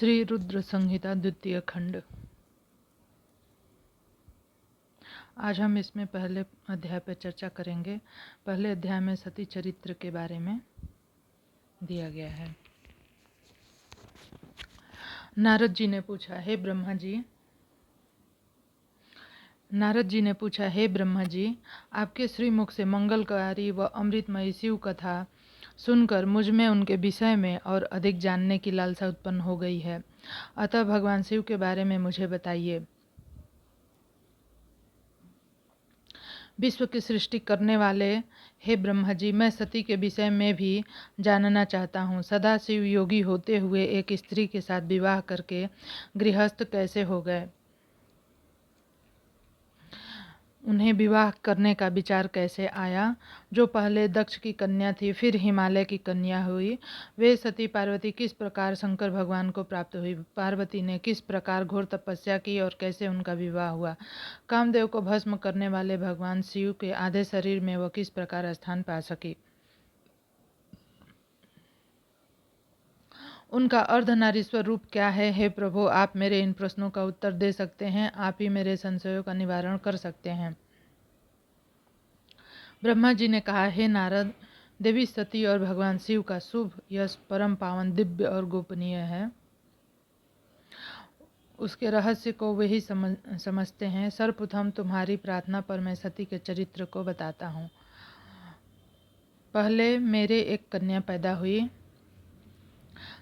श्री रुद्र संहिता द्वितीय खंड। आज हम इसमें पहले अध्याय पर चर्चा करेंगे। पहले अध्याय में सती चरित्र के बारे में दिया गया है। नारद जी ने पूछा, हे ब्रह्मा जी, आपके श्रीमुख से मंगलकारी व अमृतमयी शिव कथा सुनकर मुझ में उनके विषय में और अधिक जानने की लालसा उत्पन्न हो गई है। अतः भगवान शिव के बारे में मुझे बताइए। विश्व की सृष्टि करने वाले हे ब्रह्मा जी, मैं सती के विषय में भी जानना चाहता हूँ। सदा शिव योगी होते हुए एक स्त्री के साथ विवाह करके गृहस्थ कैसे हो गए? उन्हें विवाह करने का विचार कैसे आया? जो पहले दक्ष की कन्या थी, फिर हिमालय की कन्या हुई, वे सती पार्वती किस प्रकार शंकर भगवान को प्राप्त हुई? पार्वती ने किस प्रकार घोर तपस्या की और कैसे उनका विवाह हुआ? कामदेव को भस्म करने वाले भगवान शिव के आधे शरीर में वह किस प्रकार स्थान पा सकी? उनका अर्धनारीश्वर रूप क्या है? हे प्रभु, आप मेरे इन प्रश्नों का उत्तर दे सकते हैं। आप ही मेरे संशयों का निवारण कर सकते हैं। ब्रह्मा जी ने कहा, हे नारद, देवी सती और भगवान शिव का शुभ यश परम पावन, दिव्य और गोपनीय है। उसके रहस्य को वे ही समझते हैं। सर्वप्रथम तुम्हारी प्रार्थना पर मैं सती के चरित्र को बताता हूँ। पहले मेरे एक कन्या पैदा हुई,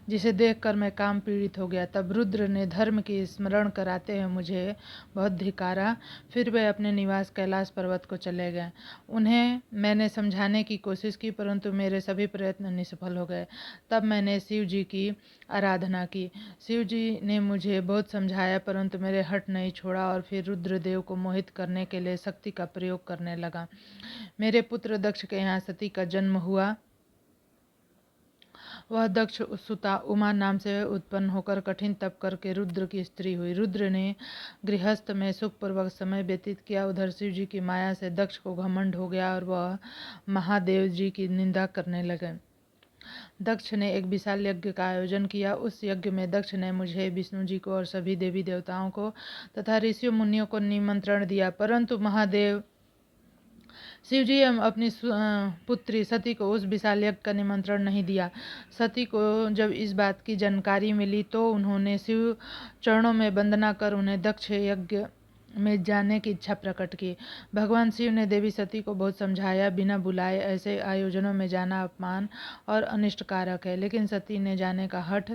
जिसे देखकर मैं काम पीड़ित हो गया। तब रुद्र ने धर्म की स्मरण कराते हुए मुझे बहुत धिकारा। फिर वे अपने निवास कैलाश पर्वत को चले गए। उन्हें मैंने समझाने की कोशिश की, परंतु मेरे सभी प्रयत्न निष्फल हो गए। तब मैंने शिव जी की आराधना की। शिव जी ने मुझे बहुत समझाया, परंतु मेरे हट नहीं छोड़ा और फिर रुद्रदेव को मोहित करने के लिए शक्ति का प्रयोग करने लगा। मेरे पुत्र दक्ष के यहाँ सती का जन्म हुआ। वह दक्ष सुता उमा नाम से उत्पन्न होकर कठिन तप करके रुद्र की स्त्री हुई। रुद्र ने गृहस्थ में सुखपूर्वक समय व्यतीत किया। उधर शिव जी की माया से दक्ष को घमंड हो गया और वह महादेव जी की निंदा करने लगे। दक्ष ने एक विशाल यज्ञ का आयोजन किया। उस यज्ञ में दक्ष ने मुझे, विष्णु जी को और सभी देवी देवताओं को तथा ऋषियों मुनियों को निमंत्रण दिया, परंतु महादेव शिव जी अपनी पुत्री सती को उस विशाल यज्ञ का निमंत्रण नहीं दिया। सती को जब इस बात की जानकारी मिली तो उन्होंने शिव चरणों में वंदना कर उन्हें दक्ष यज्ञ में जाने की इच्छा प्रकट की। भगवान शिव ने देवी सती को बहुत समझाया, बिना बुलाए ऐसे आयोजनों में जाना अपमान और अनिष्टकारक है, लेकिन सती ने जाने का हठ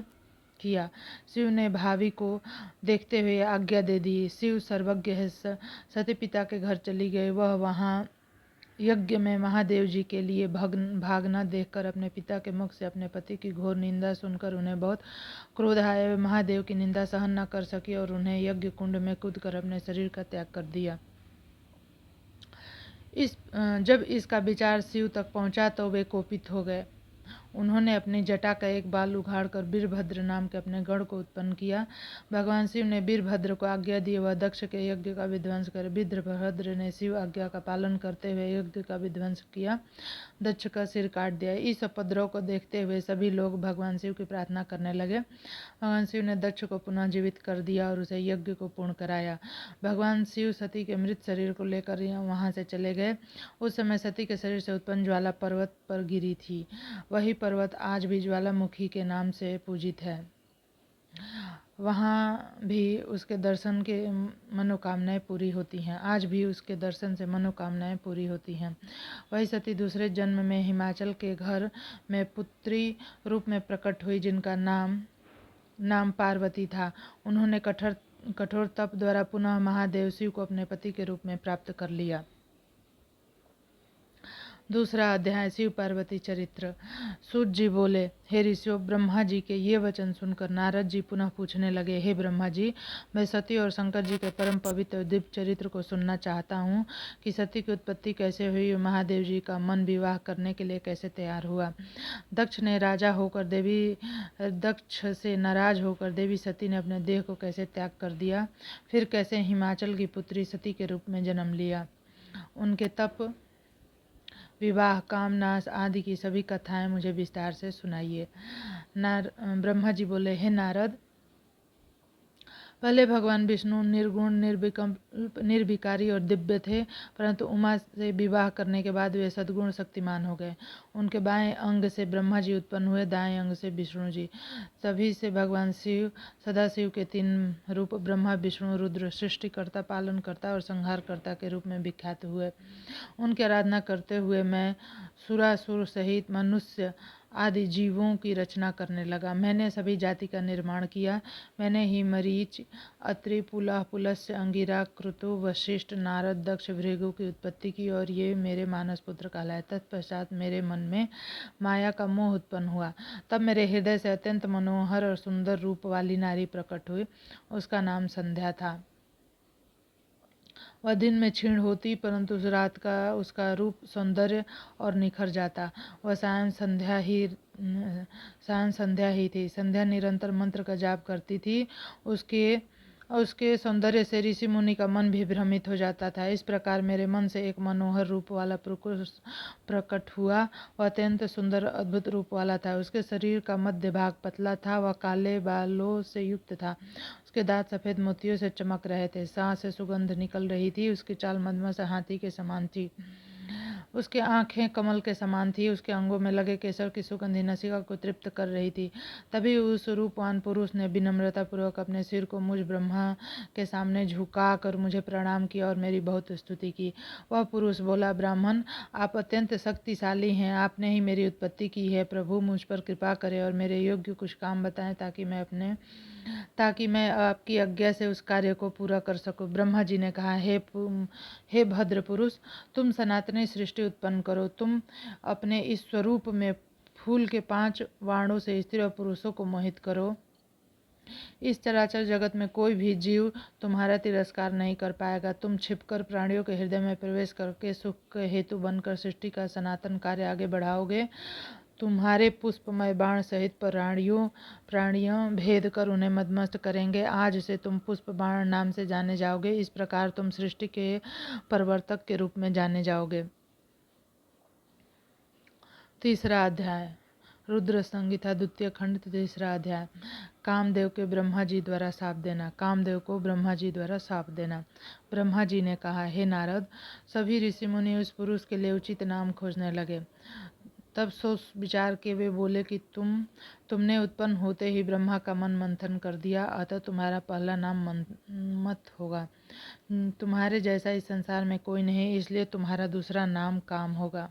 किया। शिव ने भावी को देखते हुए आज्ञा दे दी। शिव सर्वज्ञ है। सती पिता के घर चली गई। वह वहाँ यज्ञ में महादेव जी के लिए भागना देखकर अपने पिता के मुख से अपने पति की घोर निंदा सुनकर उन्हें बहुत क्रोध आया। महादेव की निंदा सहन न कर सकी और उन्हें यज्ञ कुंड में कूदकर अपने शरीर का त्याग कर दिया। जब इसका विचार शिव तक पहुंचा तो वे कोपित हो गए। उन्होंने अपनी जटा का एक बाल उखाड़कर वीरभद्र नाम के अपने गढ़ को उत्पन्न किया। भगवान शिव ने वीरभद्र को आज्ञा दी वह दक्ष के यज्ञ का विध्वंस करे। वीरभद्र ने शिव आज्ञा का पालन करते हुए यज्ञ का विध्वंस किया, दक्ष का सिर काट दिया। इस उपद्रव को देखते हुए सभी लोग भगवान शिव की प्रार्थना करने लगे। भगवान शिव ने दक्ष को पुनः जीवित कर दिया और उसे यज्ञ को पूर्ण कराया। भगवान शिव सती के मृत शरीर को लेकर वहां से चले गए। उस समय सती के शरीर से उत्पन्न ज्वाला पर्वत पर गिरी थी। वही पर्वत आज भी ज्वालामुखी के नाम से पूजित है। वहाँ भी उसके दर्शन के मनोकामनाएं पूरी होती हैं। आज भी उसके दर्शन से मनोकामनाएं पूरी होती हैं। वही सती दूसरे जन्म में हिमाचल के घर में पुत्री रूप में प्रकट हुई, जिनका नाम पार्वती था। उन्होंने कठोर तप द्वारा पुनः महादेव शिव को अपने पति के रूप में प्राप्त कर लिया। दूसरा अध्याय, शिव पार्वती चरित्र। सूत जी बोले, हे ऋषियों, ब्रह्मा जी के ये वचन सुनकर नारद जी पुनः पूछने लगे, हे ब्रह्मा जी, मैं सती और शंकर जी के परम पवित्र और दिव्य चरित्र को सुनना चाहता हूँ कि सती की उत्पत्ति कैसे हुई और महादेव जी का मन विवाह करने के लिए कैसे तैयार हुआ। दक्ष से नाराज होकर देवी सती ने अपने देह को कैसे त्याग कर दिया, फिर कैसे हिमाचल की पुत्री सती के रूप में जन्म लिया। उनके तप, विवाह, कामनाश आदि की सभी कथाएं मुझे विस्तार से सुनाइए। ब्रह्मा जी बोले, हे नारद, पहले भगवान विष्णु निर्गुण, निर्विकारी और दिव्य थे, परंतु उमा से विवाह करने के बाद वे सद्गुण शक्तिमान हो गए। उनके बाएं अंग से ब्रह्मा जी उत्पन्न हुए, दाएं अंग से विष्णु जी। सभी से भगवान शिव, सदाशिव के 3 रूप ब्रह्मा, विष्णु, रुद्र सृष्टिकर्ता, पालनकर्ता और संहारकर्ता के रूप में विख्यात हुए। उनकी आराधना करते हुए मैं सुरासुर सहित मनुष्य आदि जीवों की रचना करने लगा। मैंने सभी जाति का निर्माण किया। मैंने ही मरीच, अत्रि, पुलह, पुलस्त्य, अंगिरा, क्रतु, वशिष्ठ, नारद, दक्ष, भृगु की उत्पत्ति की और ये मेरे मानस पुत्र कहलाए। तत्पश्चात मेरे मन में माया का मोह उत्पन्न हुआ। तब मेरे हृदय से अत्यंत मनोहर और सुंदर रूप वाली नारी प्रकट हुई। उसका नाम संध्या था। वह दिन में क्षीण होती, परंतु उस रात का उसका रूप सौंदर्य और निखर जाता। वह सायं संध्या ही थी। संध्या निरंतर मंत्र का जाप करती थी। उसके सौंदर्य से ऋषि मुनि का मन भी भ्रमित हो जाता था। इस प्रकार मेरे मन से एक मनोहर रूप वाला पुरुष प्रकट हुआ। वह अत्यंत सुंदर अद्भुत रूप वाला था। उसके शरीर का मध्य भाग पतला था। वह काले बालों से युक्त था। उसके दांत सफेद मोतियों से चमक रहे थे। सांस से सुगंध निकल रही थी। उसकी चाल मदमस्त हाथी के समान थी। उसकी आंखें कमल के समान थी। उसके अंगों में लगे केसर की सुगंधी नासिका को तृप्त कर रही थी। तभी उस रूपवान पुरुष ने विनम्रता पूर्वक अपने सिर को मुझ ब्रह्मा के सामने झुका कर मुझे प्रणाम किया और मेरी बहुत स्तुति की। वह पुरुष बोला, ब्राह्मण, आप अत्यंत शक्तिशाली हैं। आपने ही मेरी उत्पत्ति की है। प्रभु मुझ पर कृपा करें और मेरे योग्य कुछ काम बताएं ताकि मैं आपकी आज्ञा से उस कार्य को पूरा कर सकूं। ब्रह्मा जी ने कहा, हे भद्र पुरुष, तुम सनातनी सृष्टि उत्पन्न करो। तुम अपने इस स्वरूप में फूल के 5 बाणों से स्त्री और पुरुषों को मोहित करो। इस चराचर जगत में कोई भी जीव तुम्हारा तिरस्कार नहीं कर पाएगा। तुम छिपकर प्राणियों के हृदय में प्रवेश करके सुख के हेतु बनकर सृष्टि का सनातन कार्य आगे बढ़ाओगे। तुम्हारे पुष्पमय बाण सहित प्राणियों भेद कर उन्हें मदमस्त करेंगे। आज से तुम पुष्प बाण नाम से जाने जाओगे। इस प्रकार तुम सृष्टि के प्रवर्तक के रूप में जाने जाओगे। तीसरा अध्याय, रुद्र संहिता, द्वितीय खंड, तीसरा अध्याय। कामदेव को ब्रह्मा जी द्वारा शाप देना। ब्रह्मा जी ने कहा, हे नारद, सभी ऋषि मुनि उस पुरुष के लिए उचित नाम खोजने लगे। तब सोच विचार के वे बोले कि तुमने उत्पन्न होते ही ब्रह्मा का मन मंथन कर दिया, अतः तुम्हारा पहला नाम मत होगा। तुम्हारे जैसा इस संसार में कोई नहीं, इसलिए तुम्हारा दूसरा नाम काम होगा।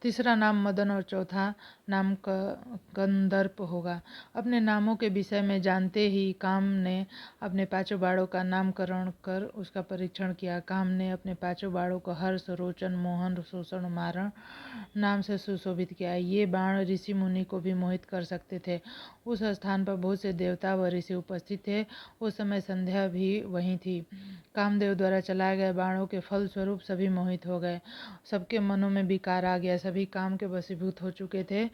तीसरा नाम मदन और चौथा नाम कंदर्प होगा। अपने नामों के विषय में जानते ही काम ने अपने 5 बाणों का नामकरण कर उसका परीक्षण किया। काम ने अपने 5 बाणों को हर्ष, रोचन, मोहन, शोषण, मारण नाम से सुशोभित किया। ये बाण ऋषि मुनि को भी मोहित कर सकते थे। उस स्थान पर बहुत से देवता व ऋषि उपस्थित थे। उस समय संध्या भी वहीं थी। कामदेव द्वारा चलाए गए बाणों के फल स्वरूप सभी मोहित हो गए। सबके मनों में विकार आ गया। सभी काम के वशीभूत हो चुके थे।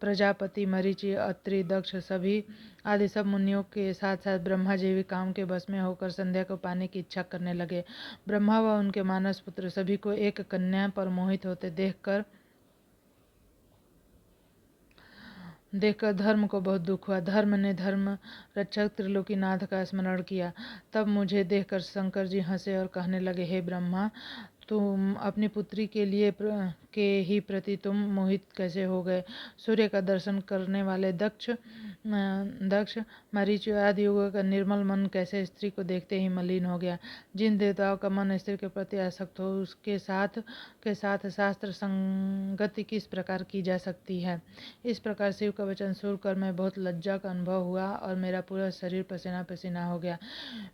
प्रजापति, मरीचि, अत्रि, दक्ष सभी आदि सब मुनियों के साथ साथ ब्रह्मा जी भी काम के बस में होकर संध्या को पाने की इच्छा करने लगे। ब्रह्मा व उनके मानस पुत्र सभी को एक कन्या पर मोहित होते देखकर धर्म को बहुत दुख हुआ। धर्म ने धर्म रक्षक त्रिलोकीनाथ का स्मरण किया। तब मुझे देखकर शंकर जी हंसे और कहने लगे, हे ब्रह्मा, तुम अपनी पुत्री के ही प्रति तुम मोहित कैसे हो गए? सूर्य का दर्शन करने वाले दक्ष, मरीचि आदि युगों का निर्मल मन कैसे स्त्री को देखते ही मलिन हो गया? जिन देवताओं का मन स्त्री के प्रति आसक्त हो, उसके साथ शास्त्र संगति किस प्रकार की जा सकती है? इस प्रकार शिव का वचन सुनकर मैं बहुत लज्जा का अनुभव हुआ और मेरा पूरा शरीर पसीना पसीना हो गया।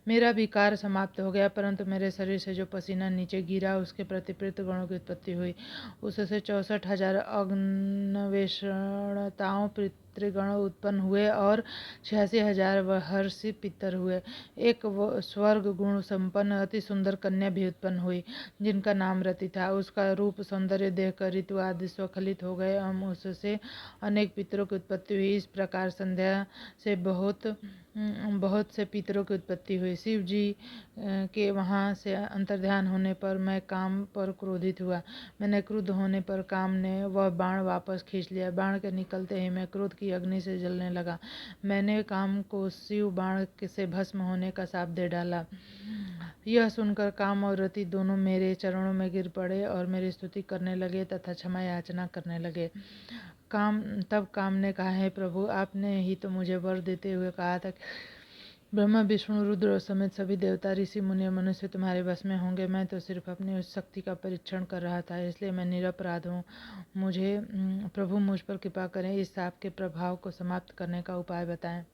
मेरा विकार समाप्त हो गया, परंतु मेरे शरीर से जो पसीना नीचे गिरा उसके प्रति प्रेत गणों की उत्पत्ति हुई। उससे 64,000 अग्नवेषणताओं पितृगण उत्पन्न हुए और 86,000 महर्षि पितर हुए। एक स्वर्ग गुण संपन्न अति सुंदर कन्या भी उत्पन्न हुई, जिनका नाम रति था। उसका रूप सौंदर्य देखकर ऋतु आदि स्वखलित हो गए एवं उससे अनेक पितरों की उत्पत्ति हुई। इस प्रकार संध्या से बहुत बहुत से पितरों की उत्पत्ति हुई। शिव जी के वहाँ से अंतर्ध्यान होने पर मैं काम पर क्रोधित हुआ। मैंने क्रुद्ध होने पर काम ने वह बाण वापस खींच लिया। बाण के निकलते ही मैं क्रोध की अग्नि से जलने लगा। मैंने काम को शिव बाण से भस्म होने का शाप दे डाला। यह सुनकर काम और रति दोनों मेरे चरणों में गिर पड़े और मेरी स्तुति करने लगे तथा क्षमा याचना करने लगे। तब काम ने कहा, हे प्रभु, आपने ही तो मुझे वर देते हुए कहा था कि ब्रह्मा विष्णु रुद्र समेत सभी देवता ऋषि मुनि मनुष्य तुम्हारे वश में होंगे। मैं तो सिर्फ अपनी उस शक्ति का परीक्षण कर रहा था, इसलिए मैं निरपराध हूँ। मुझे प्रभु मुझ पर कृपा करें, इस शाप के प्रभाव को समाप्त करने का उपाय बताएं।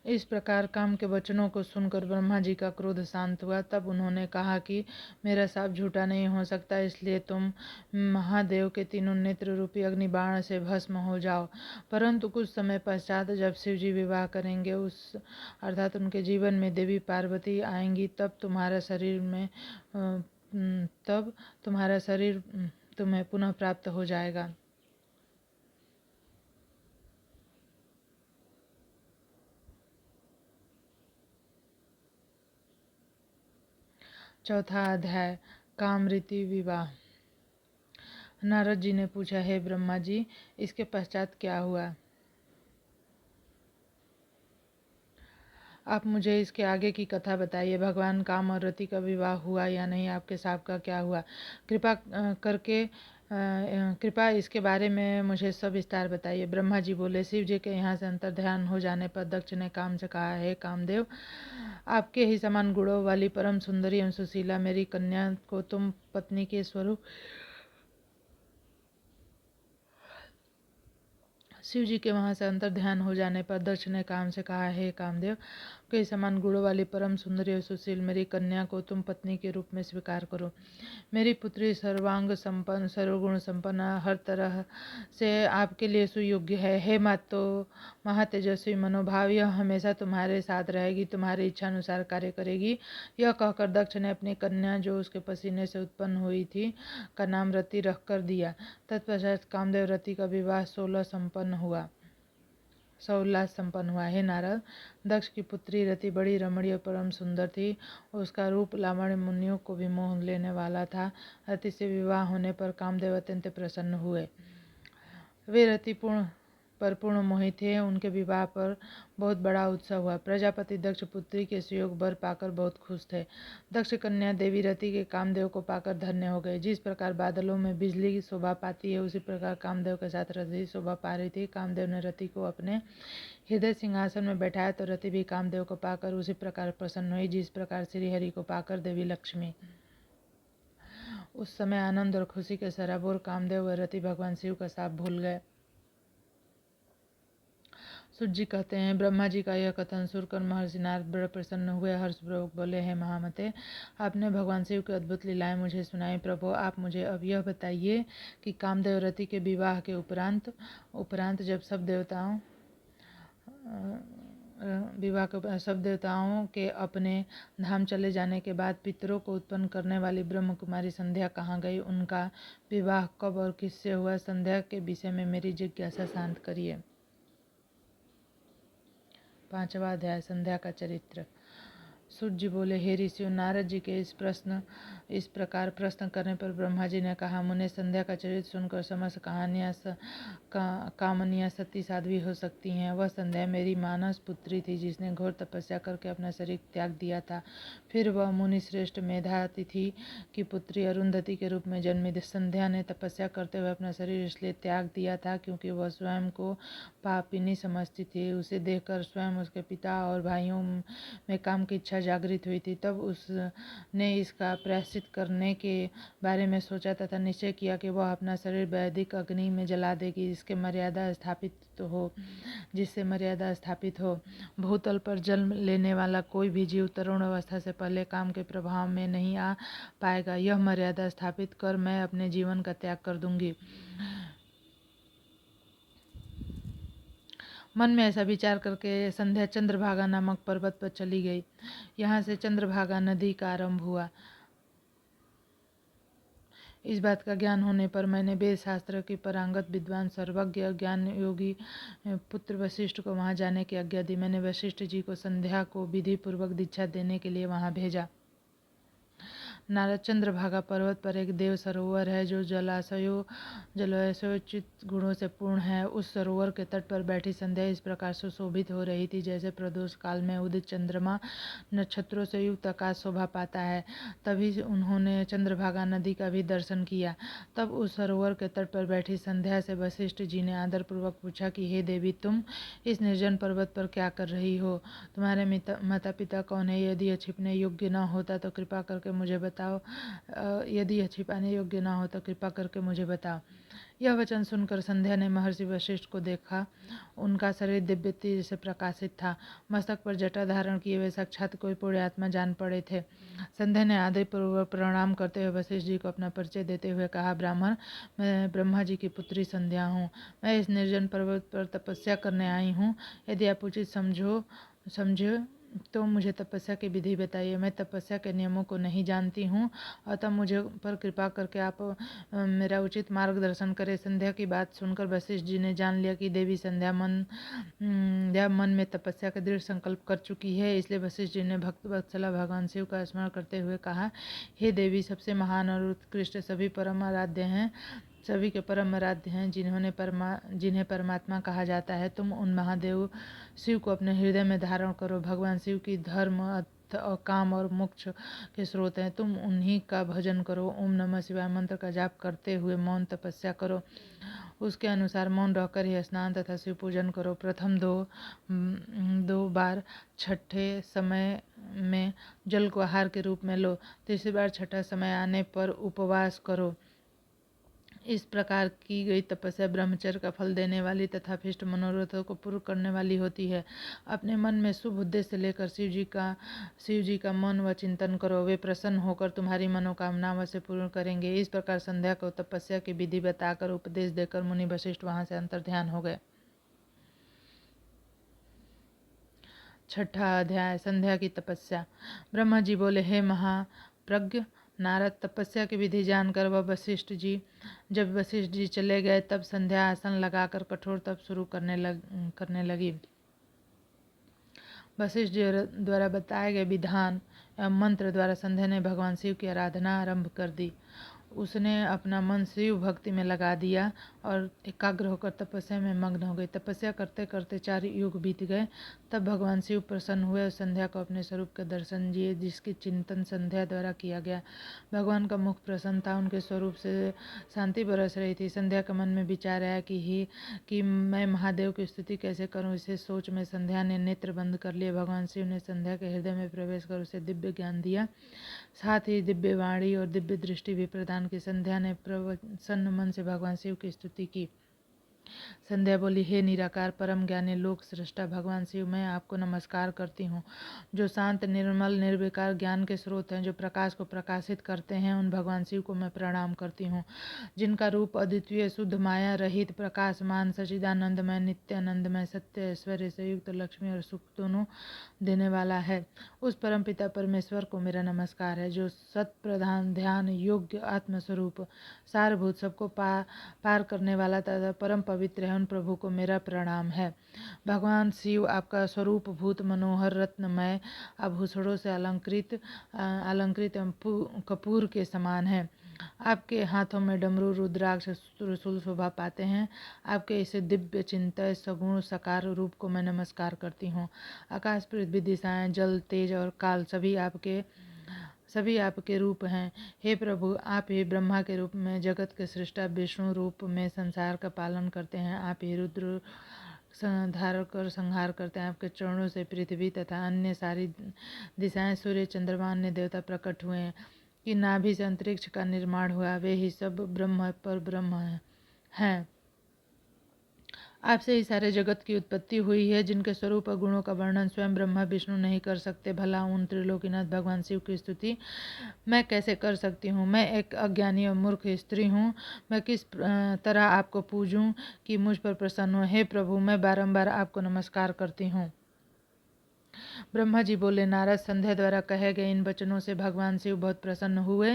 इस प्रकार काम के वचनों को सुनकर ब्रह्मा जी का क्रोध शांत हुआ। तब उन्होंने कहा कि मेरा शाप झूठा नहीं हो सकता, इसलिए तुम महादेव के तीनों नेत्र रूपी अग्नि बाण से भस्म हो जाओ। परंतु कुछ समय पश्चात जब शिव जी विवाह करेंगे, उस अर्थात उनके जीवन में देवी पार्वती आएंगी, तब तुम्हारा शरीर तुम्हें पुनः प्राप्त हो जाएगा। चौथा अध्याय, काम रीति विवाह। नारद जी ने पूछा, हे ब्रह्मा जी, इसके पश्चात क्या हुआ? आप मुझे इसके आगे की कथा बताइए। भगवान काम और रति का विवाह हुआ या नहीं? आपके साप का क्या हुआ? कृपा इसके बारे में मुझे सब विस्तार बताइए। ब्रह्मा जी बोले, शिव जी के यहाँ से अंतर्ध्यान हो जाने पर दक्ष ने काम से कहा, हे कामदेव, आपके ही समान गुणों वाली परम सुंदरी एवं सुशीला मेरी कन्या को तुम पत्नी के स्वरूप शिव जी के वहाँ से अंतर्ध्यान हो जाने पर दक्ष ने काम से कहा, हे कामदेव, के समान गुणों वाली परम सुंदरी और सुशील मेरी कन्या को तुम पत्नी के रूप में स्वीकार करो। मेरी पुत्री सर्वांग संपन्न, सर्वगुण संपन्न, हर तरह से आपके लिए सुयोग्य है। हे मातो महातेजस्वी मनोभाव, यह हमेशा तुम्हारे साथ रहेगी, तुम्हारी इच्छा अनुसार कार्य करेगी। यह कहकर दक्ष ने अपनी कन्या, जो उसके पसीने से उत्पन्न हुई थी, का नाम रति रख कर दिया। तत्पश्चात कामदेव रति का विवाह 16 संपन्न हुआ। सौल्लास संपन्न हुआ। हे नारद, दक्ष की पुत्री रति बड़ी रमणीय परम सुंदर थी। उसका रूप लावण्य मुनियों को भी मोह लेने वाला था। रति से विवाह होने पर कामदेव अत्यंत प्रसन्न हुए। वे रति पूर्ण मोहित थे। उनके विवाह पर बहुत बड़ा उत्सव हुआ। प्रजापति दक्ष पुत्री के सुयोग वर पाकर बहुत खुश थे। दक्ष कन्या देवी रति के कामदेव को पाकर धन्य हो गए। जिस प्रकार बादलों में बिजली की शोभा पाती है, उसी प्रकार कामदेव के साथ रति शोभा पा रही थी। कामदेव ने रति को अपने हृदय सिंहासन में बैठाया तो रति भी कामदेव को पाकर उसी प्रकार प्रसन्न हुई, जिस प्रकार श्रीहरि को पाकर देवी लक्ष्मी। उस समय आनंद और खुशी के सराबोर कामदेव व रति भगवान शिव का शाप भूल गए। सूत जी कहते हैं, ब्रह्मा जी का यह कथन सुनकर महर्षि नारद बड़े प्रसन्न हुए। हर्षपूर्वक बोले, हैं महामते, आपने भगवान शिव की अद्भुत लीलाएं मुझे सुनाई। प्रभु, आप मुझे अब यह बताइए कि कामदेव रति के विवाह के उपरांत जब सब देवताओं के अपने धाम चले जाने के बाद पितरों को उत्पन्न करने वाली ब्रह्म कुमारी संध्या कहाँ गई? उनका विवाह कब और किससे हुआ? संध्या के विषय में मेरी जिज्ञासा शांत करिए। 5वां अध्याय, संध्या का चरित्र। सूत जी बोले, हे ऋषियों, नारद जी के इस प्रकार प्रश्न करने पर ब्रह्मा जी ने कहा, मुने, संध्या का चरित्र सुनकर समस्त कामनियाँ सती साध्वी हो सकती हैं। वह संध्या मेरी मानस पुत्री थी, जिसने घोर तपस्या करके अपना शरीर त्याग दिया था। फिर वह मुनि श्रेष्ठ मेधातिथि की पुत्री अरुंधति के रूप में जन्मी। संध्या ने तपस्या करते हुए अपना शरीर इसलिए त्याग दिया था क्योंकि वह स्वयं को पापिनी समझती थी। उसे देखकर स्वयं उसके पिता और भाइयों में काम की इच्छा इच्छा जागृत हुई थी। तब उसने इसका प्रायश्चित करने के बारे में सोचा तथा निश्चय किया कि वह अपना शरीर वैदिक अग्नि में जला देगी, जिससे मर्यादा स्थापित हो। भूतल पर जन्म लेने वाला कोई भी जीव तरुण अवस्था से पहले काम के प्रभाव में नहीं आ पाएगा। यह मर्यादा स्थापित कर मैं अपने जीवन का त्याग कर दूंगी। मन में ऐसा विचार करके संध्या चंद्रभागा नामक पर्वत पर चली गई। यहाँ से चंद्रभागा नदी का आरंभ हुआ। इस बात का ज्ञान होने पर मैंने वेद शास्त्र की पारंगत विद्वान सर्वज्ञ ज्ञान योगी पुत्र वशिष्ठ को वहां जाने की आज्ञा दी। मैंने वशिष्ठ जी को संध्या को विधि पूर्वक दीक्षा देने के लिए वहां भेजा। नारद चंद्रभागा पर्वत पर एक देव सरोवर है जो जलाशयोचित गुणों से पूर्ण है। उस सरोवर के तट पर बैठी संध्या इस प्रकार सुशोभित हो रही थी जैसे प्रदोष काल में उदित चंद्रमा नक्षत्रों से युक्त आकाश शोभा पाता है। तभी उन्होंने चंद्रभागा नदी का भी दर्शन किया। तब उस सरोवर के तट पर बैठी संध्या से वशिष्ठ जी ने आदर पूर्वक पूछा कि हे देवी, तुम इस निर्जन पर्वत पर क्या कर रही हो? तुम्हारे माता पिता कौन है? यदि यह छिपने योग्य न होता तो कृपा करके मुझे बताओ। यदि यह छिपाने योग्य न हो तो कृपा करके मुझे बताओ। यह वचन सुनकर संध्या ने महर्षि वशिष्ठ को देखा। उनका शरीर दिव्य तेज से प्रकाशित था। मस्तक पर जटा धारण किए वे साक्षात कोई पुण्यात्मा जान पड़े थे। संध्या ने आदर पूर्वक प्रणाम करते हुए वशिष्ठ जी को अपना परिचय देते हुए कहा, ब्राह्मण, मैं ब्रह्मा जी की पुत्री संध्या हूँ। मैं इस निर्जन पर्वत पर तपस्या करने आई हूँ। यदि आप उचित समझो तो मुझे तपस्या की विधि बताइए। मैं तपस्या के नियमों को नहीं जानती हूँ, अतः मुझे पर कृपा करके आप मेरा उचित मार्गदर्शन करें। संध्या की बात सुनकर वशिष्ठ जी ने जान लिया कि देवी संध्या मन में तपस्या का दृढ़ संकल्प कर चुकी है। इसलिए वशिष्ठ जी ने भक्त वत्सला भगवान शिव का स्मरण करते हुए कहा, हे देवी, सबसे महान और उत्कृष्ट सभी के परम आराध्य हैं, जिन्हें परमात्मा कहा जाता है। तुम उन महादेव शिव को अपने हृदय में धारण करो। भगवान शिव की धर्म और काम और मोक्ष के स्रोत हैं। तुम उन्हीं का भजन करो। ओम नमः शिवाय मंत्र का जाप करते हुए मौन तपस्या करो। उसके अनुसार मौन रहकर ही स्नान तथा शिव पूजन करो। प्रथम दो बार छठे समय में जल को आहार के रूप में लो। तीसरी बार छठा समय आने पर उपवास करो। इस प्रकार की गई तपस्या ब्रह्मचर्य का फल देने वाली तथा अभीष्ट मनोरथों को पूर्ण करने वाली होती है। अपने मन में शुभ उद्देश्य लेकर शिव जी का मन व चिंतन करो। वे प्रसन्न होकर तुम्हारी मनोकामना अवश्य पूर्ण करेंगे। इस प्रकार संध्या को तपस्या की विधि बताकर उपदेश देकर मुनि वशिष्ठ वहां से अंतर्ध्यान हो गए। छठा अध्याय, संध्या की तपस्या। ब्रह्मा जी बोले, हे महाप्रज्ञ नारद, तपस्या की विधि जानकर जब वशिष्ठ जी चले गए तब संध्या आसन लगाकर कठोर तप शुरू करने लगी। वशिष्ठ जी द्वारा बताए गए विधान एवं मंत्र द्वारा संध्या ने भगवान शिव की आराधना आरंभ कर दी। उसने अपना मन शिव भक्ति में लगा दिया और एकाग्र होकर तपस्या में मग्न हो गई। तपस्या करते करते 4 युग बीत गए। तब भगवान शिव प्रसन्न हुए और संध्या को अपने स्वरूप के दर्शन दिए, जिसकी चिंतन संध्या द्वारा किया गया। भगवान का मुख प्रसन्न था, उनके स्वरूप से शांति बरस रही थी। संध्या के मन में विचार आया कि मैं महादेव की स्तुति कैसे करूं। इसे सोच में संध्या ने नेत्र बंद कर लिए। भगवान शिव ने संध्या के हृदय में प्रवेश कर उसे दिव्य ज्ञान दिया, साथ ही दिव्य वाणी और दिव्य दृष्टि भी प्रदान की। संध्या ने प्रसन्न मन से भगवान शिव की स्तुति की। संध्या बोली, हे निराकार परम ज्ञानी लोक सृष्टा भगवान शिव, मैं आपको नमस्कार करती हूँ। जो शांत निर्मल निर्विकार ज्ञान के स्रोत हैं, जो प्रकाश को प्रकाशित करते हैं, उन भगवान शिव को मैं प्रणाम करती हूँ। जिनका रूप अद्वितीय शुद्ध माया रहित प्रकाशमान सच्चिदानंदमय नित्यानंदमय सत्य ऐश्वर्य से युक्त लक्ष्मी और सुख दोनों देने वाला है, उस परम पिता परमेश्वर को मेरा नमस्कार है। जो सत प्रधान ध्यान योग्य आत्मस्वरूप सारभूत सबको पार करने वाला तथा परम पवित्र है, उन प्रभु को मेरा प्रणाम है। भगवान शिव आपका स्वरूप भूत मनोहर रत्नमय आभूषणों से अलंकृत कपूर के समान है। आपके हाथों में डमरू रुद्राक्ष त्रिशूल शोभा पाते हैं। आपके इस दिव्य चिंतन सगुण साकार रूप को मैं नमस्कार करती हूँ। आकाश पृथ्वी दिशाएं जल तेज और काल सभी आपके रूप हैं। हे प्रभु, आप ही ब्रह्मा के रूप में जगत के सृष्टा, विष्णु रूप में संसार का पालन करते हैं। आप ही धारण कर संहार करते हैं। आपके चरणों से पृथ्वी तथा अन्य सारी दिशाएं, सूर्य, चंद्रमा, अन्य देवता प्रकट हुए हैं कि नाभि से अंतरिक्ष का निर्माण हुआ। वे ही सब ब्रह्म पर ब्रह्म हैं। आपसे ही सारे जगत की उत्पत्ति हुई है, जिनके स्वरूप और गुणों का वर्णन स्वयं ब्रह्मा विष्णु नहीं कर सकते। भला उन त्रिलोकीनाथ भगवान शिव की स्तुति मैं कैसे कर सकती हूँ? मैं एक अज्ञानी और मूर्ख स्त्री हूँ। मैं किस तरह आपको पूजूं कि मुझ पर प्रसन्न हो? हे प्रभु, मैं बारंबार आपको नमस्कार करती हूँ। ब्रह्मा जी बोले, नारद, संध्या द्वारा कहे गए इन वचनों से भगवान शिव बहुत प्रसन्न हुए।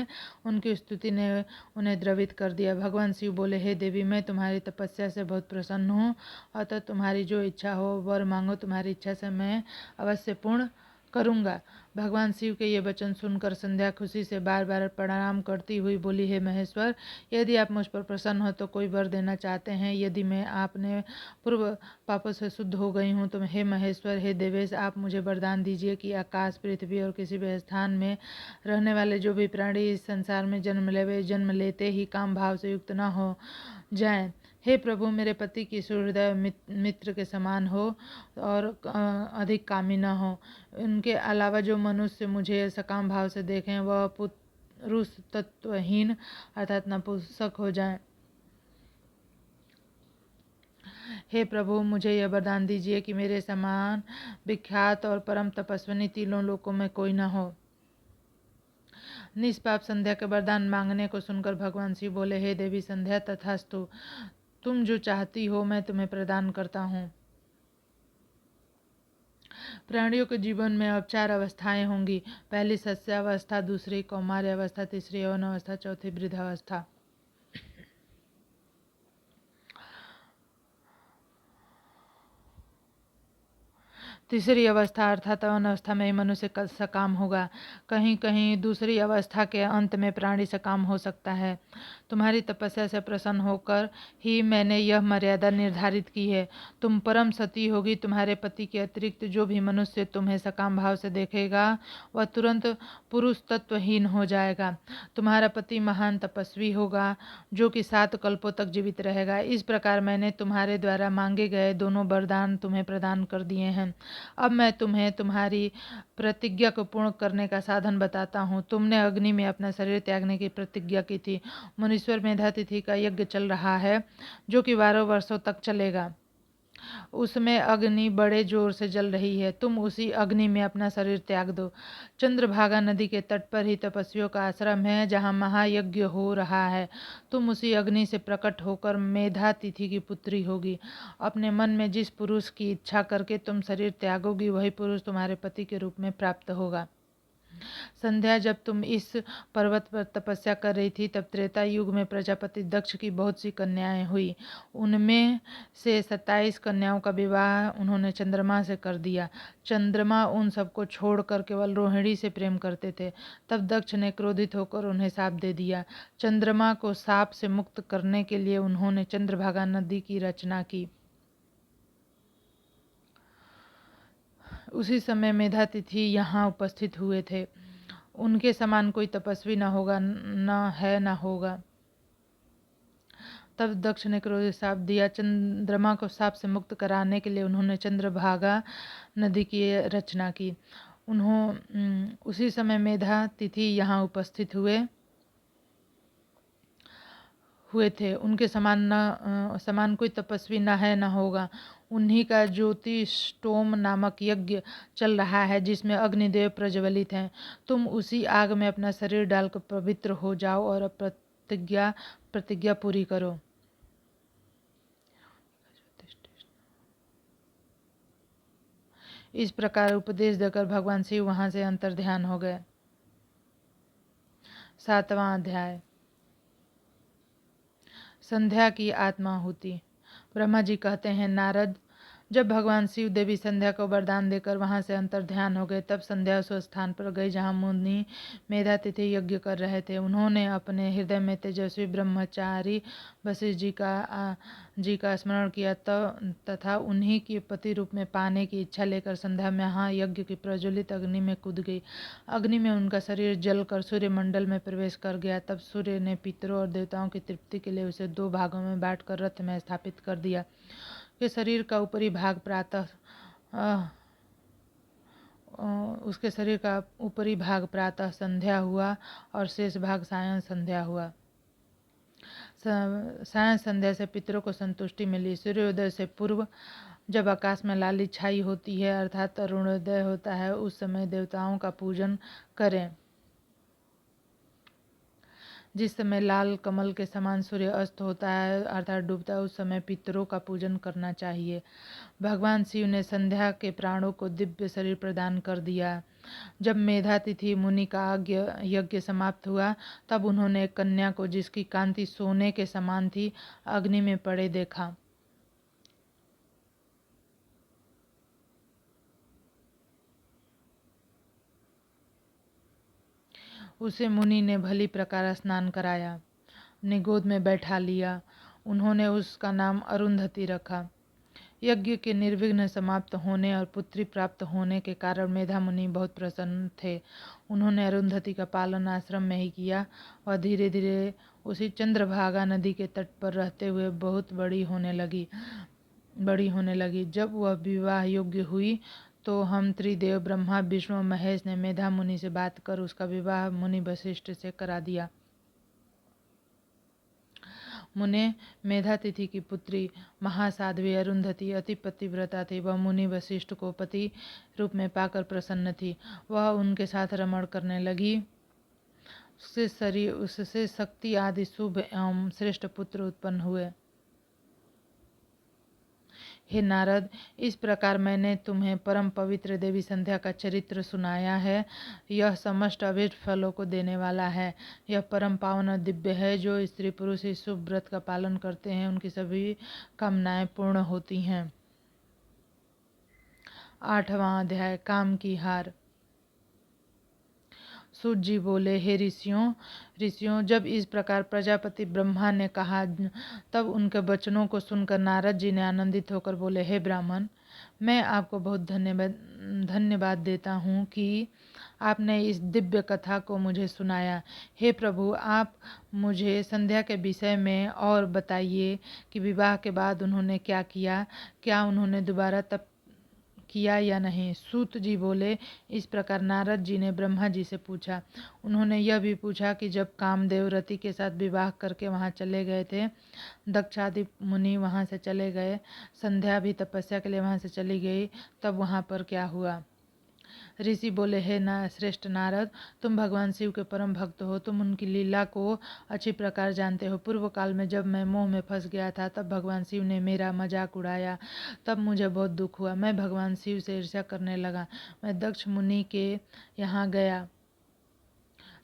उनकी स्तुति ने उन्हें द्रवित कर दिया। भगवान शिव बोले, हे देवी, मैं तुम्हारी तपस्या से बहुत प्रसन्न हूँ, अतः तुम्हारी जो इच्छा हो वर मांगो, तुम्हारी इच्छा से मैं अवश्य पूर्ण करूँगा। भगवान शिव के ये वचन सुनकर संध्या खुशी से बार बार प्रणाम करती हुई बोली, हे महेश्वर, यदि आप मुझ पर प्रसन्न हो तो कोई वर देना चाहते हैं। यदि मैं आपने पूर्व पापों से शुद्ध हो गई हूँ तो हे महेश्वर, हे देवेश, आप मुझे वरदान दीजिए कि आकाश, पृथ्वी और किसी भी स्थान में रहने वाले जो भी प्राणी इस संसार में जन्म लेते ही काम भाव से युक्त न हो जाएं। हे प्रभु, मेरे पति की सूर्योदय मित्र के समान हो और अधिक कामी न हो। उनके अलावा जो मनुष्य मुझे सकाम भाव से देखें वह पुरुष तत्वहीन अर्थात नपुंसक हो जाएं। हे प्रभु, मुझे यह वरदान दीजिए कि मेरे समान विख्यात और परम तपस्विनी तीनों लोकों में कोई न हो। निष्पाप संध्या के वरदान मांगने को सुनकर भगवान शिव बोले, हे देवी संध्या, तथास्तु, तुम जो चाहती हो मैं तुम्हें प्रदान करता हूँ। प्राणियों के जीवन में अब 4 अवस्थाएं होंगी। पहली सस्यावस्था, दूसरी कौमार्य अवस्था, तीसरी यौन अवस्था, चौथी वृद्धावस्था। तीसरी अवस्था अर्थात यौन अवस्था में ही मनुष्य सकाम होगा। कहीं कहीं दूसरी अवस्था के अंत में प्राणी सकाम हो सकता है। तुम्हारी तपस्या से प्रसन्न होकर ही मैंने यह मर्यादा निर्धारित की है। तुम परम सती होगी। तुम्हारे पति के अतिरिक्त जो भी मनुष्य तुम्हें सकाम भाव से देखेगा वह तुरंत पुरुष तत्वहीन हो जाएगा। तुम्हारा पति महान तपस्वी होगा जो कि 7 कल्पों तक जीवित रहेगा। इस प्रकार मैंने तुम्हारे द्वारा मांगे गए दोनों वरदान तुम्हें प्रदान कर दिए हैं। अब मैं तुम्हें तुम्हारी प्रतिज्ञा को पूर्ण करने का साधन बताता हूँ। तुमने अग्नि में अपना शरीर त्यागने की प्रतिज्ञा की थी। मुनीश्वर मेधातिथि का यज्ञ चल रहा है जो कि 12 वर्षों तक चलेगा। उसमें अग्नि बड़े जोर से जल रही है। तुम उसी अग्नि में अपना शरीर त्याग दो। चंद्रभागा नदी के तट पर ही तपस्वियों का आश्रम है जहाँ महायज्ञ हो रहा है। तुम उसी अग्नि से प्रकट होकर मेधातिथि की पुत्री होगी। अपने मन में जिस पुरुष की इच्छा करके तुम शरीर त्यागोगी वही पुरुष तुम्हारे पति के रूप में प्राप्त होगा। संध्या, जब तुम इस पर्वत पर तपस्या कर रही थी तब त्रेता युग में प्रजापति दक्ष की बहुत सी कन्याएं हुई। उनमें से 27 कन्याओं का विवाह उन्होंने चंद्रमा से कर दिया। चंद्रमा उन सबको छोड़कर केवल रोहिणी से प्रेम करते थे। तब दक्ष ने क्रोधित होकर उन्हें शाप दे दिया। चंद्रमा को शाप से मुक्त करने के लिए उन्होंने चंद्रभागा नदी की रचना की। उसी समय मेधातिथि यहाँ उपस्थित हुए थे। उनके समान कोई तपस्वी न होगा, न है न होगा। तब दक्ष ने क्रोधित शाप दिया। चंद्रमा को शाप से मुक्त कराने के लिए उन्होंने चंद्रभागा नदी की रचना की। उसी समय मेधातिथि यहाँ उपस्थित हुए थे। उनके समान कोई तपस्वी न है न होगा। उन्हीं का ज्योतिष्टोम नामक यज्ञ चल रहा है जिसमें अग्निदेव प्रज्वलित हैं। तुम उसी आग में अपना शरीर डालकर पवित्र हो जाओ और प्रतिज्ञा पूरी करो। इस प्रकार उपदेश देकर भगवान शिव वहां से अंतर्ध्यान हो गए। 7वां अध्याय, संध्या की आत्माहुति। ब्रह्मा जी कहते हैं, नारद, जब भगवान शिव देवी संध्या को वरदान देकर वहां से अंतर्ध्यान हो गए तब संध्या उस स्थान पर गई जहां मुनि मेधातिथि यज्ञ कर रहे थे। उन्होंने अपने हृदय में तेजस्वी ब्रह्मचारी वशिष्ठ जी का स्मरण किया तथा उन्हीं के पति रूप में पाने की इच्छा लेकर संध्या महायज्ञ की प्रज्वलित अग्नि में कूद गई। अग्नि में उनका शरीर जलकर सूर्यमंडल में प्रवेश कर गया। तब सूर्य ने पितरों और देवताओं की तृप्ति के लिए उसे 2 भागों में बांटकर रथ में स्थापित कर दिया। के शरीर का ऊपरी भाग उसके शरीर का ऊपरी भाग प्रातः संध्या हुआ और शेष भाग सायं संध्या हुआ। सायं संध्या से पितरों को संतुष्टि मिली। सूर्योदय से पूर्व जब आकाश में लाली छाई होती है अर्थात अरुणोदय होता है, उस समय देवताओं का पूजन करें। जिस समय लाल कमल के समान सूर्य अस्त होता है अर्थात डूबता है, उस समय पितरों का पूजन करना चाहिए। भगवान शिव ने संध्या के प्राणों को दिव्य शरीर प्रदान कर दिया। जब मेधातिथि मुनि का यज्ञ समाप्त हुआ तब उन्होंने एक कन्या को, जिसकी कांति सोने के समान थी, अग्नि में पड़े देखा। उसे मुनि ने भली प्रकार स्नान कराया, अपनी गोद में बैठा लिया। उन्होंने उसका नाम अरुंधति रखा। यज्ञ के निर्विघ्न समाप्त होने और पुत्री प्राप्त होने के कारण मेधा मुनि बहुत प्रसन्न थे। उन्होंने अरुंधति का पालन आश्रम में ही किया। वह धीरे धीरे उसी चंद्रभागा नदी के तट पर रहते हुए बहुत बड़ी होने लगी। जब वह विवाह योग्य हुई तो हम त्रिदेव ब्रह्मा विष्णु महेश ने मेधा मुनि से बात कर उसका विवाह मुनि वशिष्ठ से करा दिया। मुने मेधातिथि की पुत्री महासाध्वी अरुंधति अति पतिव्रता थी। वह मुनि वशिष्ठ को पति रूप में पाकर प्रसन्न थी। वह उनके साथ रमण करने लगी। उससे शक्ति आदि शुभ एवं श्रेष्ठ पुत्र उत्पन्न हुए। हे नारद, इस प्रकार मैंने तुम्हें परम पवित्र देवी संध्या का चरित्र सुनाया है। यह समस्त अभीष्ट फलों को देने वाला है। यह परम पावन और दिव्य है। जो स्त्री पुरुष इस शुभ व्रत का पालन करते हैं उनकी सभी कामनाएं पूर्ण होती हैं। 8वां अध्याय काम की हार। सूत जी बोले, हे ऋषियों, जब इस प्रकार प्रजापति ब्रह्मा ने कहा तब उनके वचनों को सुनकर नारद जी ने आनंदित होकर बोले, हे ब्राह्मण, मैं आपको बहुत धन्यवाद देता हूँ कि आपने इस दिव्य कथा को मुझे सुनाया। हे प्रभु, आप मुझे संध्या के विषय में और बताइए कि विवाह के बाद उन्होंने क्या किया, क्या उन्होंने दोबारा तप किया या नहीं। सूत जी बोले, इस प्रकार नारद जी ने ब्रह्मा जी से पूछा। उन्होंने यह भी पूछा कि जब कामदेव रति के साथ विवाह करके वहाँ चले गए थे, दक्षादि मुनि वहाँ से चले गए, संध्या भी तपस्या के लिए वहाँ से चली गई, तब वहाँ पर क्या हुआ। ऋषि बोले, हे श्रेष्ठ नारद, तुम भगवान शिव के परम भक्त हो। तुम उनकी लीला को अच्छी प्रकार जानते हो। पूर्व काल में जब मैं मोह में फंस गया था तब भगवान शिव ने मेरा मजाक उड़ाया। तब मुझे बहुत दुख हुआ। मैं भगवान शिव से ईर्ष्या करने लगा। मैं दक्ष मुनि के यहाँ गया।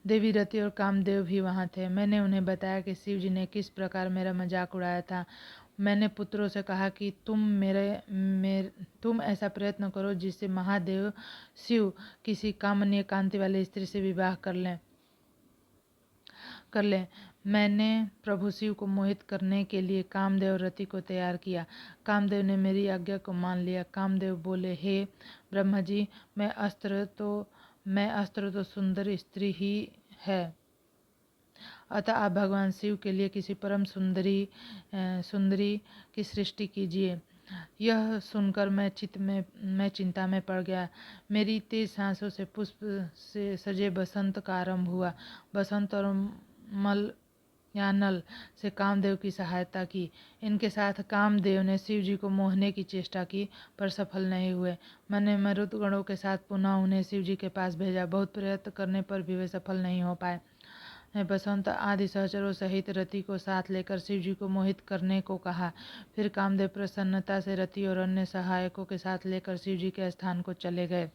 देवी रति और कामदेव भी वहाँ थे। मैंने उन्हें बताया कि शिव जी ने किस प्रकार मेरा मजाक उड़ाया था। मैंने पुत्रों से कहा कि तुम ऐसा प्रयत्न करो जिससे महादेव शिव किसी कामनीय कांति वाली स्त्री से विवाह कर लें। मैंने प्रभु शिव को मोहित करने के लिए कामदेव रति को तैयार किया। कामदेव ने मेरी आज्ञा को मान लिया। कामदेव बोले, हे ब्रह्मा जी, मैं अस्त्र तो सुंदर स्त्री ही है, अतः आप भगवान शिव के लिए किसी परम सुंदरी की सृष्टि कीजिए। यह सुनकर मैं चिंता में पड़ गया। मेरी तेज सांसों से पुष्प से सजे बसंत का आरंभ हुआ। बसंत और मल या नल से कामदेव की सहायता की। इनके साथ कामदेव ने शिव जी को मोहने की चेष्टा की, पर सफल नहीं हुए। मैंने मरुदगणों के साथ पुनः उन्हें शिव जी के पास भेजा। बहुत प्रयत्न करने पर भी वे सफल नहीं हो पाए। बसंत आदि सहचरों सहित रति को साथ लेकर शिव जी को मोहित करने को कहा। फिर कामदेव प्रसन्नता से रति और अन्य सहायकों के साथ लेकर शिव जी के स्थान को चले गए।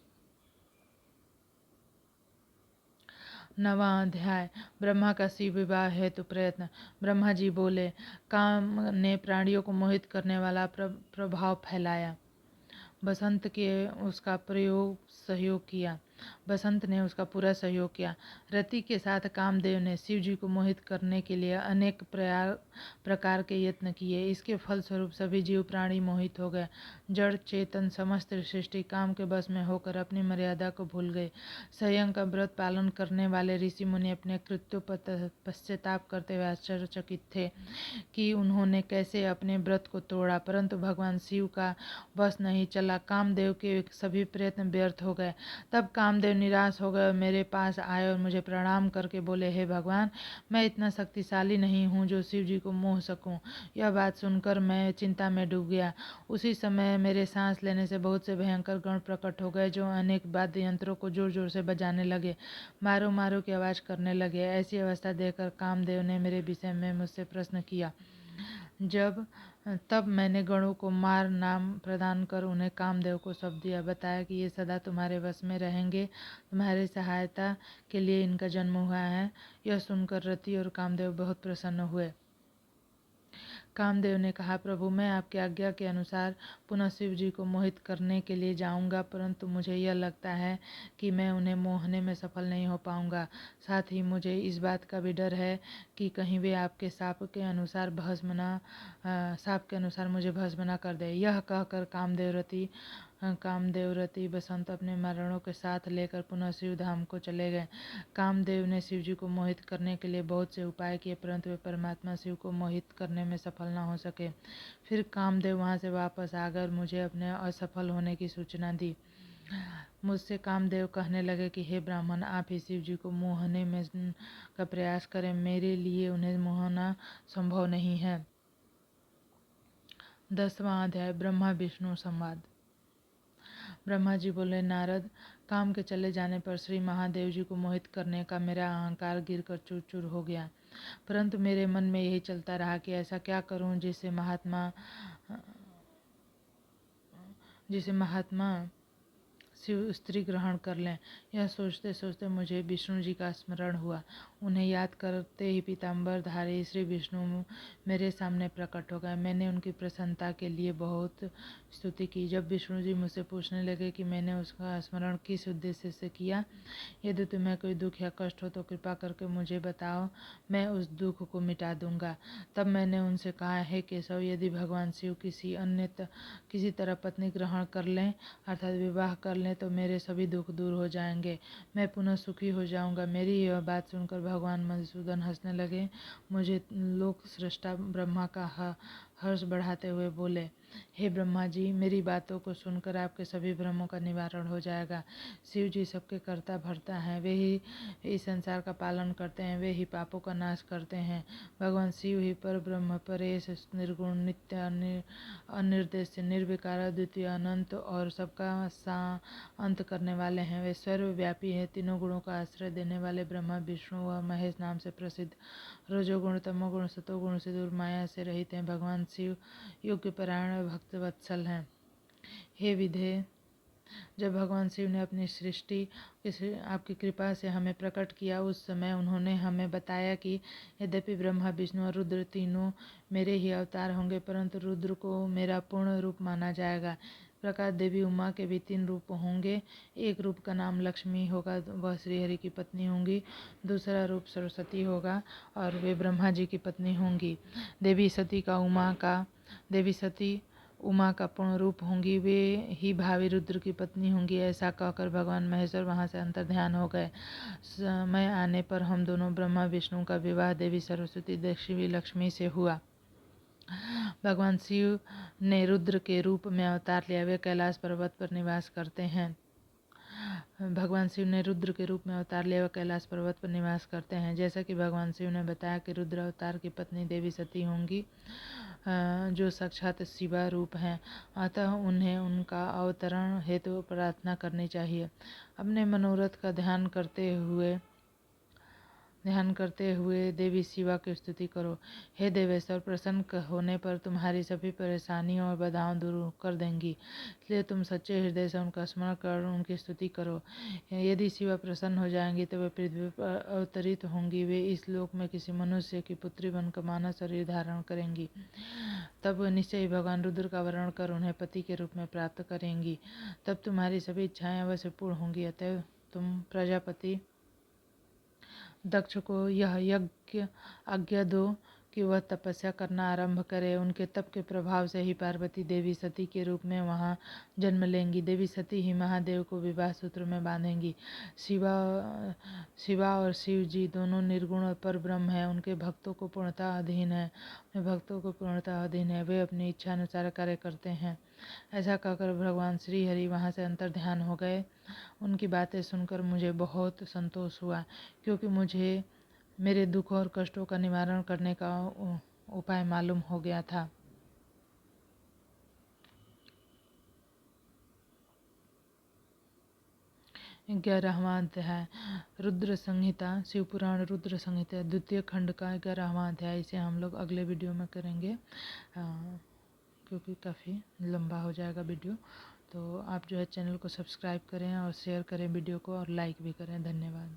9वां अध्याय। ब्रह्मा का शिव विवाह हेतु प्रयत्न। ब्रह्मा जी बोले, काम ने प्राणियों को मोहित करने वाला प्रभाव फैलाया। बसंत के उसका प्रयोग सहयोग किया। बसंत ने उसका पूरा सहयोग किया। रति के साथ कामदेव ने शिव जी को मोहित करने के लिए अनेक प्रकार के यत्न किए। इसके फलस्वरूप सभी जीव प्राणी मोहित हो गए। जड़ चेतन समस्त सृष्टि काम के बस में होकर अपनी मर्यादा को भूल गए। संयम का व्रत पालन करने वाले ऋषि मुनि अपने कृत्यों पर पश्चाताप करते हुए आश्चर्यचकित थे कि उन्होंने कैसे अपने व्रत को तोड़ा, परंतु भगवान शिव का बस नहीं चला। कामदेव के सभी प्रयत्न व्यर्थ हो गए। तब कामदेव निराश हो गए और मेरे पास आए और मुझे प्रणाम करके बोले, हे भगवान, मैं इतना शक्तिशाली नहीं हूँ जो शिव जी को मोह सकूं। यह बात सुनकर मैं चिंता में डूब गया। उसी समय मेरे सांस लेने से बहुत से भयंकर गण प्रकट हो गए जो अनेक वाद्य यंत्रों को जोर जोर से बजाने लगे, मारो मारो की आवाज करने लगे। ऐसी अवस्था देखकर कामदेव ने मेरे विषय में मुझसे प्रश्न किया। तब मैंने गणों को मार नाम प्रदान कर उन्हें कामदेव को सौंप दिया। बताया कि ये सदा तुम्हारे वश में रहेंगे, तुम्हारी सहायता के लिए इनका जन्म हुआ है। यह सुनकर रति और कामदेव बहुत प्रसन्न हुए। कामदेव ने कहा, प्रभु, मैं आपकी आज्ञा के अनुसार पुनः शिव जी को मोहित करने के लिए जाऊंगा, परंतु मुझे यह लगता है कि मैं उन्हें मोहने में सफल नहीं हो पाऊंगा। साथ ही मुझे इस बात का भी डर है कि कहीं वे आपके शाप के अनुसार मुझे भस्म न कर दे। यह कहकर कामदेव रति बसंत अपने मरणों के साथ लेकर पुनः शिव धाम को चले गए। कामदेव ने शिव जी को मोहित करने के लिए बहुत से उपाय किए, परंतु वे परमात्मा शिव को मोहित करने में सफल न हो सके। फिर कामदेव वहां से वापस आ गए और मुझे अपने असफल होने की सूचना दी। मुझसे कामदेव कहने लगे कि हे ब्राह्मण, आप ही शिव जी को मोहने में का प्रयास करें, मेरे लिए उन्हें मोहना संभव नहीं है। 10वां अध्याय ब्रह्मा विष्णु संवाद। ब्रह्मा जी बोले, नारद, काम के चले जाने पर श्री महादेव जी को मोहित करने का मेरा अहंकार गिरकर चूर चूर हो गया, परंतु मेरे मन में यही चलता रहा कि ऐसा क्या करूं जिससे महात्मा शिव स्त्री ग्रहण कर लें। यह सोचते सोचते मुझे विष्णु जी का स्मरण हुआ। उन्हें याद करते ही पीताम्बरधारी श्री विष्णु मेरे सामने प्रकट हो गए। मैंने उनकी प्रसन्नता के लिए बहुत स्तुति की। जब विष्णु जी मुझसे पूछने लगे कि मैंने उसका स्मरण किस उद्देश्य से किया, यदि तुम्हें कोई दुख या कष्ट हो तो कृपा करके मुझे बताओ, मैं उस दुख को मिटा दूंगा। तब मैंने उनसे कहा, हे केशव, यदि भगवान शिव किसी तरह पत्नी ग्रहण कर लें, अर्थात विवाह कर लें, तो मेरे सभी दुख दूर हो जाएंगे, मैं पुनः सुखी हो जाऊंगा। मेरी यह बात सुनकर भगवान मधुसूदन हंसने लगे। मुझे लोक सृष्टा ब्रह्मा का हर्ष बढ़ाते हुए बोले, हे ब्रह्मा जी, मेरी बातों को सुनकर आपके सभी भ्रमों का निवारण हो जाएगा। शिव जी सबके कर्ता भर्ता हैं, वे ही इस संसार का पालन करते हैं, वे ही पापों का नाश करते हैं। भगवान शिव ही पर ब्रह्म, परेश, निर्गुण, नित्य, अनिर्देश्य, निर्विकार, अद्वितीय, अनंत और सबका अंत करने वाले हैं। वे सर्वव्यापी हैं, तीनों गुणों का आश्रय देने वाले ब्रह्मा विष्णु व महेश नाम से प्रसिद्ध, रजोगुण तमोगुण सतोगुण से दूर, माया से रहित हैं। भगवान शिव योग्य परायण भक्त वत्सल हैं। हे विधे, जब भगवान शिव ने अपनी सृष्टि आपकी कृपा से हमें प्रकट किया, उस समय उन्होंने हमें बताया कि यद्यपि ब्रह्मा विष्णु और रुद्र तीनों मेरे ही अवतार होंगे, परंतु रुद्र को मेरा पूर्ण रूप माना जाएगा। प्रकार देवी उमा के भी 3 रूप होंगे। एक रूप का नाम लक्ष्मी होगा, वह श्रीहरि की पत्नी होंगी। दूसरा रूप सरस्वती होगा और वे ब्रह्मा जी की पत्नी होंगी। देवी सती उमा का पूर्ण रूप होंगी, वे ही भावी रुद्र की पत्नी होंगी। ऐसा कहकर भगवान महेश्वर वहां से अंतर्ध्यान हो गए। समय आने पर हम दोनों ब्रह्मा विष्णु का विवाह देवी सरस्वती देवी लक्ष्मी से हुआ। भगवान शिव ने रुद्र के रूप में अवतार लिया। वे कैलाश पर्वत पर निवास करते हैं। भगवान शिव ने रुद्र के रूप में अवतार लिया, वे कैलाश पर्वत पर निवास करते हैं। जैसा कि भगवान शिव ने बताया कि रुद्र अवतार की पत्नी देवी सती होंगी, जो साक्षात शिवा रूप हैं, अतः उन्हें उनका अवतरण हेतु प्रार्थना करनी चाहिए। अपने मनोरथ का ध्यान करते हुए देवी शिवा की स्तुति करो। हे देवेश्वर, प्रसन्न होने पर तुम्हारी सभी परेशानियों और बाधाओं दूर कर देंगी, इसलिए तुम सच्चे हृदय से उनका स्मरण कर उनकी स्तुति करो। यदि शिवा प्रसन्न हो जाएंगी तो वे पृथ्वी पर अवतरित होंगी। वे इस लोक में किसी मनुष्य की पुत्री बनकर मानव शरीर धारण करेंगी। तब वह निश्चय ही भगवान रुद्र का वर्ण कर उन्हें पति के रूप में प्राप्त करेंगी। तब तुम्हारी सभी इच्छाएं अवश्य पूर्ण होंगी। अतएव तुम प्रजापति दक्ष को यह यज्ञ आज्ञा दो कि वह तपस्या करना आरंभ करे। उनके तप के प्रभाव से ही पार्वती देवी सती के रूप में वहाँ जन्म लेंगी। देवी सती ही महादेव को विवाह सूत्र में बांधेंगी। शिवा और शिव जी दोनों निर्गुण और परब्रह्म हैं। उनके भक्तों को पूर्णतः अधीन है। वे अपनी इच्छा अनुसार कार्य करते हैं। ऐसा कहकर भगवान श्री हरि वहाँ से अंतर्ध्यान हो गए। उनकी बातें सुनकर मुझे बहुत संतोष हुआ, क्योंकि मुझे मेरे दुख और कष्टों का निवारण करने का उपाय मालूम हो गया था। ग्यारहवां अध्याय रुद्र संहिता, शिवपुराण रुद्र संहिता द्वितीय खंड का 11वां अध्याय। इसे हम लोग अगले वीडियो में करेंगे, क्योंकि काफ़ी लंबा हो जाएगा वीडियो। तो आप जो है चैनल को सब्सक्राइब करें और शेयर करें वीडियो को, और लाइक भी करें। धन्यवाद।